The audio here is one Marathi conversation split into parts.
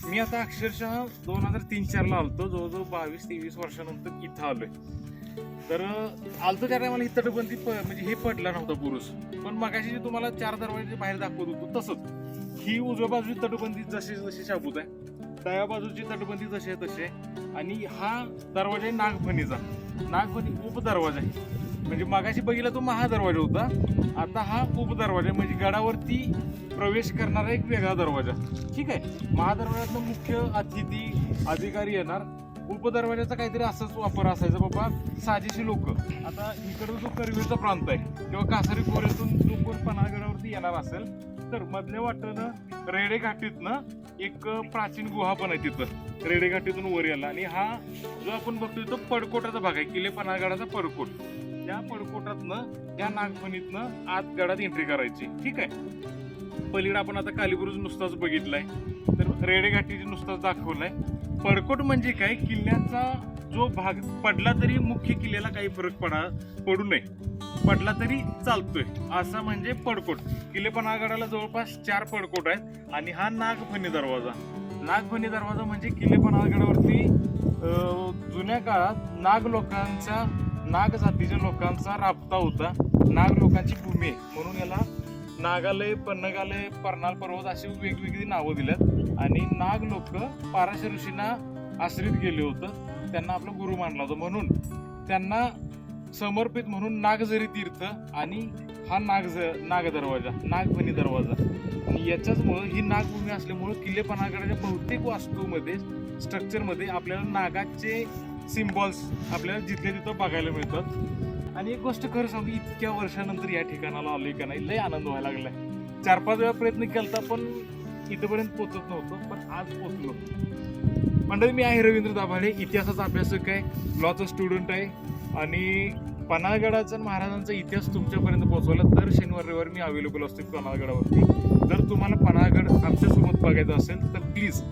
मी आता अक्षरशः 2003-04 ला आलतो, जवळजवळ 22-23 वर्षानंतर इथं आलोय. तर आलतो त्या टायमाला ही तटबंदी म्हणजे हे पडला नव्हता पुरुष. पण मगाशी जे तुम्हाला 4 दरवाजे बाहेर दाखवत होतो तसंच ही उजव्या बाजूची तटबंदी जशी शाबूत आहे, डाव्या बाजूची तटबंदी जशी आहे तशी आहे. आणि हा दरवाजा आहे नागफणीचा. नागफणी उपदरवाजा आहे. म्हणजे मगाशी बघितला तो महादरवाजा होता, आता हा उपदरवाजा म्हणजे गडावरती प्रवेश करणारा एक वेगळा दरवाजा. ठीक आहे. महादरवाज्यातनं मुख्य अतिथी अधिकारी येणार. उपदरवाजाचा काहीतरी असाच वापर असायचा बाबा, साजेशी लोक. आता इकडचा जो करवीरचा प्रांत आहे किंवा कासारी खोऱ्यातून जो कोण पन्हाळगडावरती येणार असेल तर मधल्या वाटेनं रेडे घाटीतनं एक प्राचीन गुहा पण आहे तिथं, रेडे घाटीतून वर यायला. आणि हा जो आपण बघतोय तो पडकोटाचा भाग आहे, किल्ले पन्हाळगडाचा पडकोट. त्या पडकोटातनं त्या नागफणीतनं आत गडात एंट्री करायची. ठीक आहे. पलीकडे आपण आता कालीबुरुज नुसताच बघितलाय, तर रेडे घाटीची नुसताच दाखवलाय. पडकोट म्हणजे काय, किल्ल्याचा जो भाग पडला तरी मुख्य किल्ल्याला काही फरक पडू नये, पडला तरी चालतोय असा म्हणजे पडकोट. किल्ले पन्हाळगडाला जवळपास 4 पडकोट आहेत. आणि हा नागफणी दरवाजा. नागफणी दरवाजा म्हणजे किल्ले पन्हाळगडावरती जुन्या काळात नाग जातीच्या लोकांचा राबता होता. नाग लोकांची भूमी आहे म्हणून याला नागालय, पन्नगालय, पर्नाल पर्वत अशी वेगवेगळी नावं दिल्यात. आणि नाग लोक पाराशर ऋषींना आश्रित गेले होतं, त्यांना आपलं गुरु मानला होता, म्हणून त्यांना समर्पित म्हणून नागझरी तीर्थ आणि हा नाग दरवाजा, नागफणी दरवाजा. आणि याच्याचमुळं ही नागभूमी असल्यामुळं किल्ले पन्हाळगडाच्या बहुतेक वास्तूमध्ये, स्ट्रक्चरमध्ये आपल्याला नागाचे सिम्बॉल्स आपल्याला जिथल्या तिथं बघायला मिळतात. आणि एक गोष्ट खरं सांगू, इतक्या वर्षानंतर या ठिकाणाला आलोय का नाही, लय आनंद व्हायला लागलाय. 4-5 वेळा प्रयत्न केलता पण इथपर्यंत पोहोचत नव्हतं, पण आज पोहोचलो. मंडळी, मी आहे रवींद्र दाभाडे, इतिहासाचा अभ्यासक आहे, लॉचा स्टुडंट आहे. आणि पन्हाळगडाचा महाराजांचा इतिहास तुमच्यापर्यंत पोहोचवायला दर शनिवार रविवार मी अवेलेबल असतो पन्हाळगडावरती. जर तुम्हाला पन्हाळगड आमच्यासोबत बघायचं असेल तर प्लीज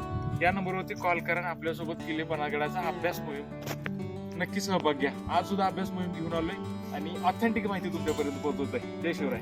या नंबरवरती कॉल करा आणि आपल्यासोबत किल्ले पन्हाळगडाचा अभ्यास मोहीम नक्की सहभाग घ्या. आज सुद्धा अभ्यास मोहीम घेऊन आलोय आणि ऑथेंटिक माहिती तुमच्यापर्यंत पोहोचवत आहे. जय शिवराय.